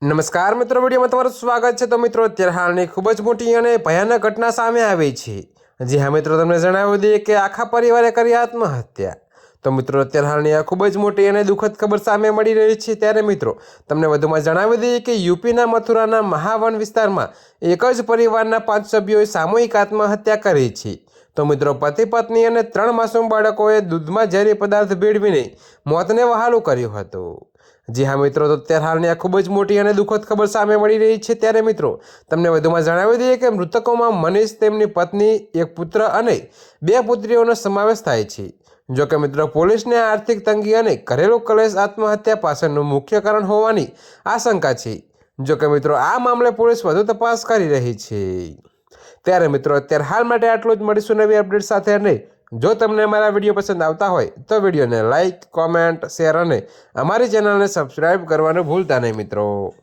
નમસ્કાર મિત્રો, વિડીયોમાં તમારું સ્વાગત છે। તો મિત્રો, અત્યારે હાલની ખૂબ જ મોટી અને ભયાનક ઘટના સામે આવી છે। જી હા મિત્રો, તમને જણાવી દઈએ કે આખા પરિવારે કરી આત્મહત્યા। તો મિત્રો, અત્યારે હાલની આ ખૂબ જ મોટી અને દુઃખદ ખબર સામે મળી રહી છે। ત્યારે મિત્રો, તમને વધુમાં જણાવી દઈએ કે યુપીના મથુરાના મહાવન વિસ્તારમાં એક જ પરિવારના 5 સભ્યોએ સામૂહિક આત્મહત્યા કરી છે। તો મિત્રો, પતિ પત્ની અને 3 માસૂમ બાળકોએ દૂધમાં ઝેરી પદાર્થ ભેળવીને મોતને વહાલું કર્યું હતું। જી હા મિત્રો, તો અત્યારે હાલની આ ખૂબ જ મોટી અને દુઃખદ ખબર સામે મળી રહી છે। ત્યારે મિત્રો, તમને વધુમાં જણાવી દઈએ કે મૃતકોમાં મનીષ, તેમની પત્ની, એક પુત્ર અને 2 પુત્રીઓનો સમાવેશ થાય છે। જો કે મિત્રો, પોલીસને આર્થિક તંગી અને ઘરેલું કલેશ આત્મહત્યા પાછળનું મુખ્ય કારણ હોવાની આશંકા છે। જો કે મિત્રો, આ મામલે પોલીસ વધુ તપાસ કરી રહી છે। ત્યારે મિત્રો, અત્યારે હાલ માટે આટલું જ। મળીશું નવી અપડેટ સાથે। અને જો તમને અમારા વિડીયો પસંદ આવતા હોય તો વિડીયોને લાઇક, કોમેન્ટ, શેર અને અમારી ચેનલને સબસ્ક્રાઈબ કરવાનું ભૂલતા નહીં મિત્રો।